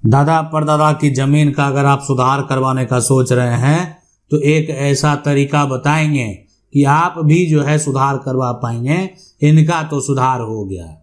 दादा परदादा की जमीन का अगर आप सुधार करवाने का सोच रहे हैं तो एक ऐसा तरीका बताएंगे कि आप भी जो है सुधार करवा पाएंगे। इनका तो सुधार हो गया,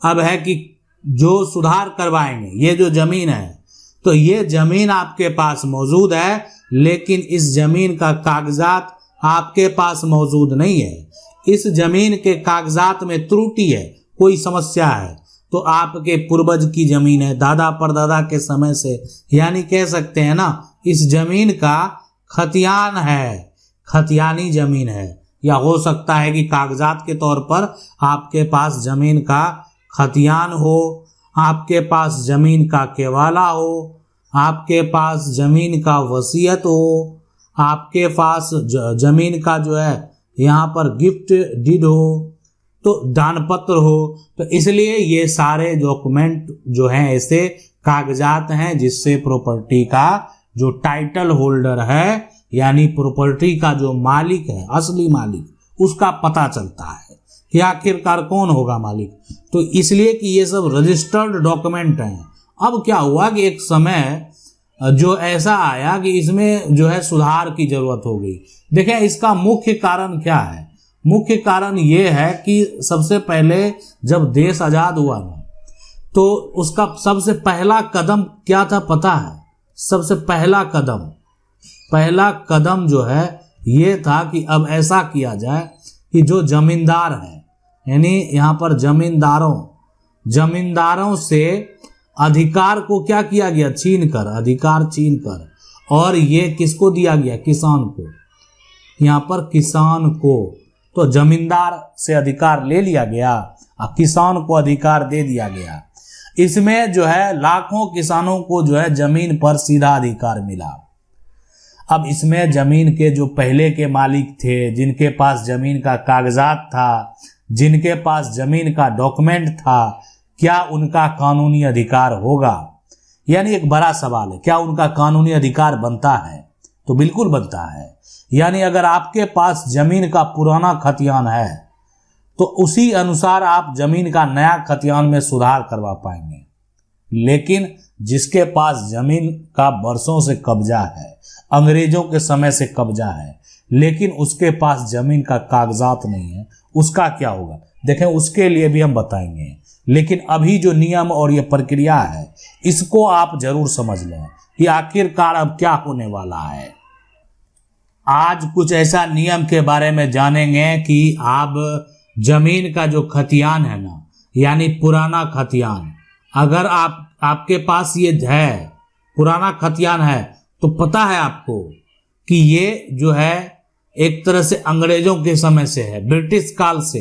अब है कि जो सुधार करवाएंगे, ये जो जमीन है तो ये जमीन आपके पास मौजूद है, लेकिन इस जमीन का कागजात आपके पास मौजूद नहीं है। इस जमीन के कागजात में त्रुटि है, कोई समस्या है, तो आपके पूर्वज की जमीन है, दादा परदादा के समय से, यानी कह सकते हैं ना इस जमीन का खतियान है, खतियानी जमीन है। या हो सकता है कि कागजात के तौर पर आपके पास जमीन का खतियान हो, आपके पास जमीन का केवाला हो, आपके पास जमीन का वसीयत हो, आपके पास जमीन का जो है यहाँ पर गिफ्ट डीड हो, तो दान पत्र हो। तो इसलिए ये सारे डॉक्यूमेंट जो हैं ऐसे कागजात हैं जिससे प्रॉपर्टी का जो टाइटल होल्डर है, यानी प्रॉपर्टी का जो मालिक है, असली मालिक, उसका पता चलता है कि आखिरकार कौन होगा मालिक। तो इसलिए कि ये सब रजिस्टर्ड डॉक्यूमेंट हैं। अब क्या हुआ कि एक समय जो ऐसा आया कि इसमें जो है सुधार की जरूरत हो गई। देखें इसका मुख्य कारण क्या है। मुख्य कारण ये है कि सबसे पहले जब देश आजाद हुआ ना, तो उसका सबसे पहला कदम क्या था पता है? सबसे पहला कदम जो है ये था कि अब ऐसा किया जाए कि जो जमींदार है, यानी यहाँ पर जमींदारों से अधिकार को क्या किया गया, अधिकार छीन कर, और ये किसको दिया गया, किसान को। यहाँ पर किसान को, तो जमींदार से अधिकार ले लिया गया और किसान को अधिकार दे दिया गया। इसमें जो है लाखों किसानों को जो है जमीन पर सीधा अधिकार मिला। अब इसमें जमीन के जो पहले के मालिक थे, जिनके पास जमीन का कागजात था, जिनके पास जमीन का डॉक्यूमेंट था, क्या उनका कानूनी अधिकार होगा? यानी एक बड़ा सवाल है, क्या उनका कानूनी अधिकार बनता है? तो बिल्कुल बनता है। यानी अगर आपके पास जमीन का पुराना खतियान है तो उसी अनुसार आप जमीन का नया खतियान में सुधार करवा पाएंगे। लेकिन जिसके पास जमीन का बरसों से कब्जा है, अंग्रेजों के समय से कब्जा है, लेकिन उसके पास जमीन का कागजात नहीं है, उसका क्या होगा? देखें उसके लिए भी हम बताएंगे, लेकिन अभी जो नियम और ये प्रक्रिया है इसको आप जरूर समझ लें कि आखिरकार अब क्या होने वाला है। आज कुछ ऐसा नियम के बारे में जानेंगे कि आप जमीन का जो खतियान है ना, यानी पुराना खतियान, अगर आपके पास ये है, पुराना खतियान है, तो पता है आपको कि ये जो है एक तरह से अंग्रेजों के समय से है, ब्रिटिश काल से।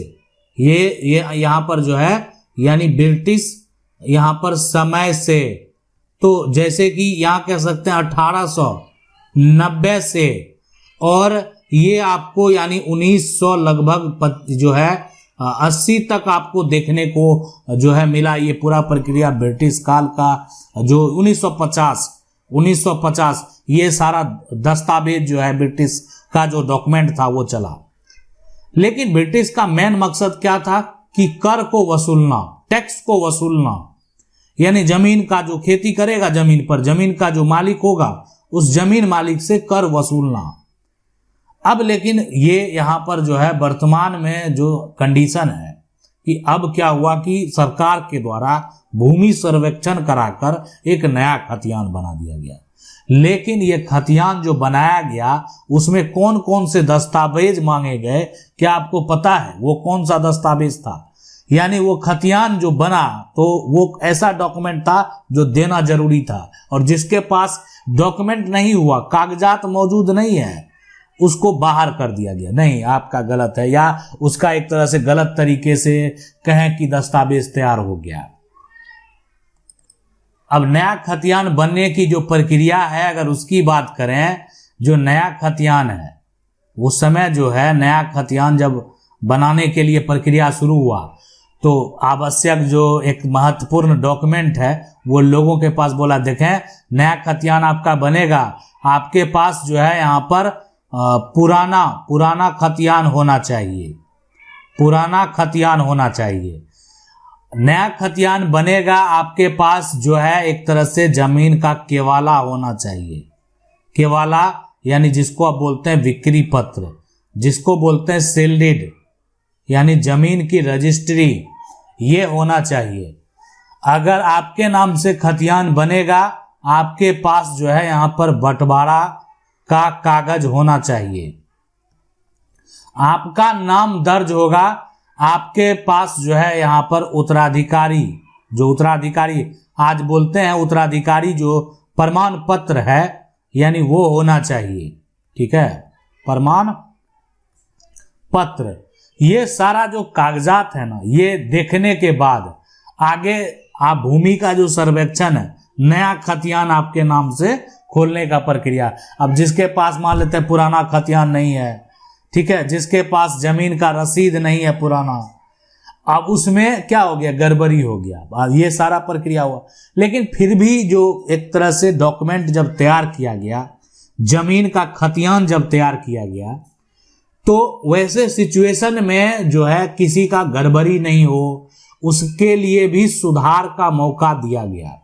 ये यहाँ पर जो है यानी ब्रिटिश यहाँ पर समय से, तो जैसे कि यहाँ कह सकते हैं 1890 से, और ये आपको यानी 1900 लगभग जो है 80 तक आपको देखने को जो है मिला। ये पूरा प्रक्रिया ब्रिटिश काल का जो 1950 ये सारा दस्तावेज जो है ब्रिटिश का जो डॉक्यूमेंट था वो चला। लेकिन ब्रिटिश का मेन मकसद क्या था कि कर को वसूलना, टैक्स को वसूलना, यानी जमीन का जो खेती करेगा जमीन पर, जमीन का जो मालिक होगा उस जमीन मालिक से कर वसूलना। अब लेकिन ये यहाँ पर जो है वर्तमान में जो कंडीशन है कि अब क्या हुआ कि सरकार के द्वारा भूमि सर्वेक्षण कराकर एक नया खतियान बना दिया गया। लेकिन ये खतियान जो बनाया गया उसमें कौन कौन से दस्तावेज मांगे गए, क्या आपको पता है? वो कौन सा दस्तावेज था? यानी वो खतियान जो बना तो वो ऐसा डॉक्यूमेंट था जो देना जरूरी था, और जिसके पास डॉक्यूमेंट नहीं हुआ, कागजात मौजूद नहीं है, उसको बाहर कर दिया गया। नहीं, आपका गलत है, या उसका एक तरह से गलत तरीके से कहें कि दस्तावेज तैयार हो गया। अब नया खतियान बनने की जो प्रक्रिया है, अगर उसकी बात करें, जो नया खतियान है उस समय जो है नया खतियान जब बनाने के लिए प्रक्रिया शुरू हुआ तो आवश्यक जो एक महत्वपूर्ण डॉक्यूमेंट है वो लोगों के पास बोला, देखें नया खतियान आपका बनेगा, आपके पास जो है यहाँ पर पुराना खतियान होना चाहिए, पुराना खतियान होना चाहिए। नया खतियान बनेगा, आपके पास जो है एक तरह से जमीन का केवाला होना चाहिए। केवाला यानी जिसको आप बोलते हैं विक्री पत्र, जिसको बोलते हैं सेल डीड, यानी जमीन की रजिस्ट्री, ये होना चाहिए। अगर आपके नाम से खतियान बनेगा, आपके पास जो है यहाँ पर बंटवारा का कागज होना चाहिए। आपका नाम दर्ज होगा, आपके पास जो है यहाँ पर उत्तराधिकारी, जो उत्तराधिकारी आज बोलते हैं उत्तराधिकारी, जो प्रमाण पत्र है यानी वो होना चाहिए। ठीक है, प्रमाण पत्र, ये सारा जो कागजात है ना, ये देखने के बाद आगे आप भूमि का जो सर्वेक्षण है, नया खतियान आपके नाम से खोलने का प्रक्रिया। अब जिसके पास मान लेते हैं पुराना खतियान नहीं है, ठीक है, जिसके पास जमीन का रसीद नहीं है पुराना, अब उसमें क्या हो गया, गड़बड़ी हो गया। अब ये सारा प्रक्रिया हुआ, लेकिन फिर भी जो एक तरह से डॉक्यूमेंट जब तैयार किया गया, जमीन का खतियान जब तैयार किया गया, तो वैसे सिचुएशन में जो है किसी का गड़बड़ी नहीं हो, उसके लिए भी सुधार का मौका दिया गया,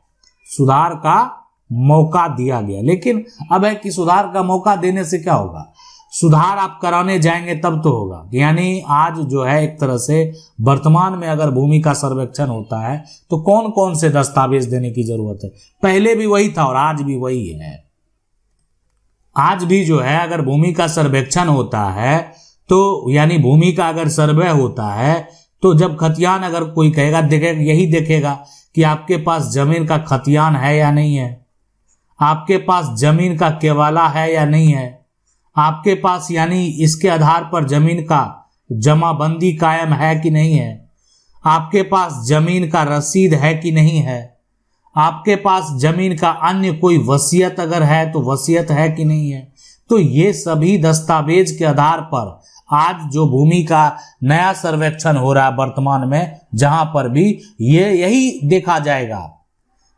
सुधार का मौका दिया गया। लेकिन अब है कि सुधार का मौका देने से क्या होगा, सुधार आप कराने जाएंगे तब तो होगा। यानी आज जो है एक तरह से वर्तमान में अगर भूमि का सर्वेक्षण होता है तो कौन कौन से दस्तावेज देने की जरूरत है, पहले भी वही था और आज भी वही है। आज भी जो है अगर भूमि का सर्वेक्षण होता है तो यानी भूमि का अगर सर्वे होता है तो जब खतियान अगर कोई कहेगा, देखेगा, यही देखेगा कि आपके पास जमीन का खतियान है या नहीं है, आपके पास जमीन का केवाला है या नहीं है, आपके पास यानी इसके आधार पर जमीन का जमाबंदी कायम है कि नहीं है, आपके पास जमीन का रसीद है कि नहीं है, आपके पास जमीन का अन्य कोई वसीयत अगर है तो वसीयत है कि नहीं है। तो ये सभी दस्तावेज के आधार पर आज जो भूमि का नया सर्वेक्षण हो रहा है वर्तमान में, जहां पर भी ये यही देखा जाएगा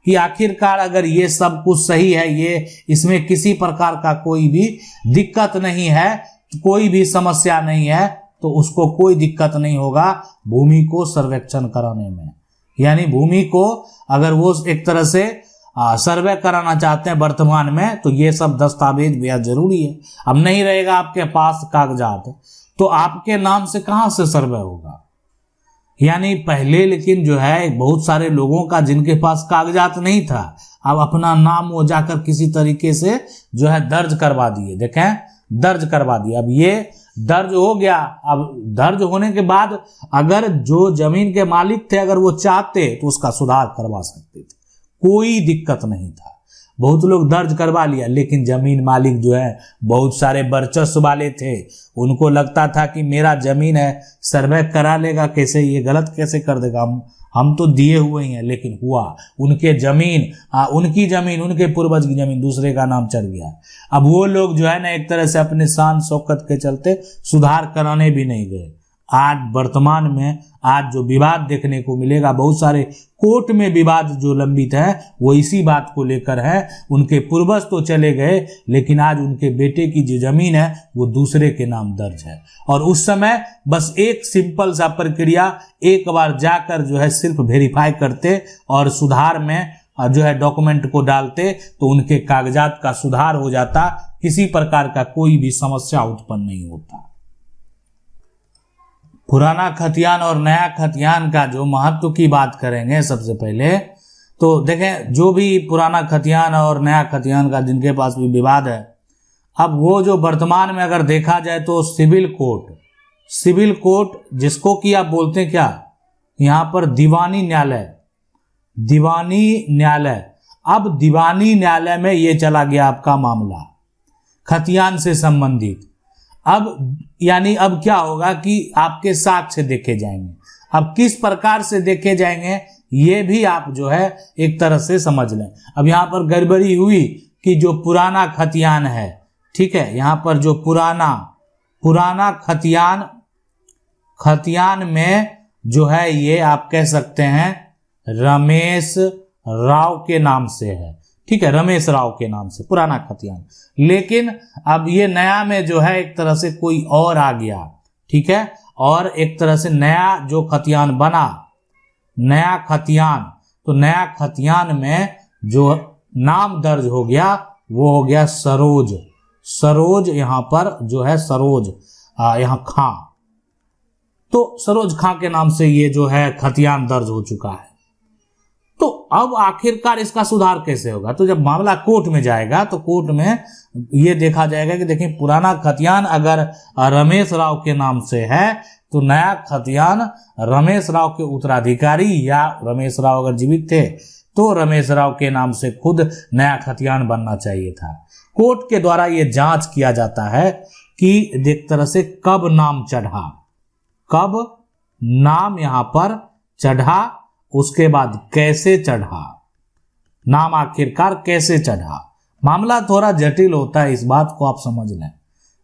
कि आखिरकार अगर ये सब कुछ सही है, ये इसमें किसी प्रकार का कोई भी दिक्कत नहीं है, कोई भी समस्या नहीं है, तो उसको कोई दिक्कत नहीं होगा भूमि को सर्वेक्षण कराने में। यानी भूमि को अगर वो एक तरह से सर्वे कराना चाहते हैं वर्तमान में, तो ये सब दस्तावेज बेहद जरूरी है। अब नहीं रहेगा आपके पास कागजात तो आपके नाम से कहां से सर्वे होगा। यानी पहले लेकिन जो है बहुत सारे लोगों का जिनके पास कागजात नहीं था, अब अपना नाम वो जाकर किसी तरीके से जो है दर्ज करवा दिए। देखें, दर्ज करवा दिया। अब ये दर्ज हो गया। अब दर्ज होने के बाद अगर जो जमीन के मालिक थे, अगर वो चाहते तो उसका सुधार करवा सकते थे, कोई दिक्कत नहीं था। बहुत लोग दर्ज करवा लिया, लेकिन जमीन मालिक जो है बहुत सारे वर्चस्व वाले थे, उनको लगता था कि मेरा जमीन है, सर्वे करा लेगा कैसे, ये गलत कैसे कर देगा, हम तो दिए हुए ही हैं। लेकिन हुआ, उनके जमीन उनकी जमीन, उनके पूर्वज की जमीन दूसरे का नाम चढ़ गया। अब वो लोग जो है ना एक तरह से अपने शान शौकत के चलते सुधार कराने भी नहीं गए। आज वर्तमान में आज जो विवाद देखने को मिलेगा, बहुत सारे कोर्ट में विवाद जो लंबित है वो इसी बात को लेकर है। उनके पूर्वज तो चले गए, लेकिन आज उनके बेटे की जो जमीन है वो दूसरे के नाम दर्ज है। और उस समय बस एक सिंपल सा प्रक्रिया, एक बार जाकर जो है सिर्फ वेरीफाई करते और सुधार में जो है डॉक्यूमेंट को डालते तो उनके कागजात का सुधार हो जाता, किसी प्रकार का कोई भी समस्या उत्पन्न नहीं होता। पुराना खतियान और नया खतियान का जो महत्व की बात करेंगे सबसे पहले, तो देखें जो भी पुराना खतियान और नया खतियान का जिनके पास भी विवाद है, अब वो जो वर्तमान में अगर देखा जाए तो सिविल कोर्ट जिसको कि आप बोलते हैं क्या यहाँ पर दीवानी न्यायालय। अब दीवानी न्यायालय में ये चला गया आपका मामला खतियान से संबंधित। अब यानी अब क्या होगा कि आपके साक्ष्य देखे जाएंगे। अब किस प्रकार से देखे जाएंगे ये भी आप जो है एक तरह से समझ लें। अब यहाँ पर गड़बड़ी हुई कि जो पुराना खतियान है, ठीक है, यहाँ पर जो पुराना खतियान में जो है ये आप कह सकते हैं रमेश राव के नाम से है, ठीक है, रमेश राव के नाम से पुराना खतियान। लेकिन अब ये नया में जो है एक तरह से कोई और आ गया, ठीक है, और एक तरह से नया जो खतियान बना नया खतियान, तो नया खतियान में जो नाम दर्ज हो गया वो हो गया सरोज। सरोज यहां पर जो है सरोज यहां खां, तो सरोज खां के नाम से ये जो है खतियान दर्ज हो चुका है। तो अब आखिरकार इसका सुधार कैसे होगा? तो जब मामला कोर्ट में जाएगा तो कोर्ट में ये देखा जाएगा कि देखिए पुराना खतियान अगर रमेश राव के नाम से है तो नया खतियान रमेश राव के उत्तराधिकारी या रमेश राव अगर जीवित थे तो रमेश राव के नाम से खुद नया खतियान बनना चाहिए था। कोर्ट के द्वारा ये जांच किया जाता है कि एक तरह से कब नाम चढ़ा, कब नाम यहां पर चढ़ा, उसके बाद कैसे चढ़ा, नाम आखिरकार कैसे चढ़ा। मामला थोड़ा जटिल होता है, इस बात को आप समझ लें,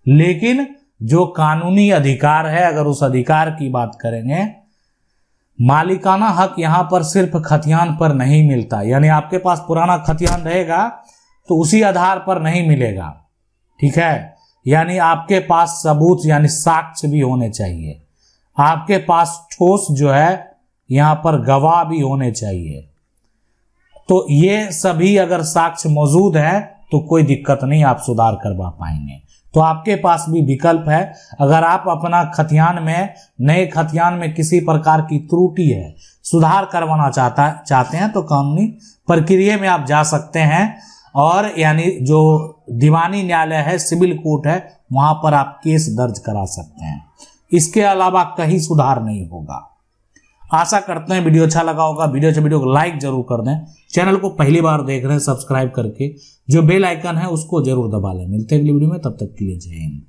लेकिन जो कानूनी अधिकार है अगर उस अधिकार की बात करेंगे, मालिकाना हक यहां पर सिर्फ खतियान पर नहीं मिलता, यानी आपके पास पुराना खतियान रहेगा तो उसी आधार पर नहीं मिलेगा, ठीक है, यानी आपके पास सबूत यानी साक्ष्य भी होने चाहिए, आपके पास ठोस जो है यहां पर गवाह भी होने चाहिए। तो ये सभी अगर साक्ष्य मौजूद है तो कोई दिक्कत नहीं, आप सुधार करवा पाएंगे। तो आपके पास भी विकल्प है, अगर आप अपना खतियान में नए खतियान में किसी प्रकार की त्रुटि है, सुधार करवाना चाहते हैं तो कानूनी प्रक्रिया में आप जा सकते हैं और यानी जो दीवानी न्यायालय है, सिविल कोर्ट है, वहां पर आप केस दर्ज करा सकते हैं। इसके अलावा कहीं सुधार नहीं होगा। आशा करते हैं वीडियो अच्छा लगा होगा। वीडियो को लाइक जरूर कर दें। चैनल को पहली बार देख रहे हैं सब्सक्राइब करके जो बेल आइकन है उसको जरूर दबा लें। मिलते हैं अगली वीडियो में, तब तक के लिए जय हिंद।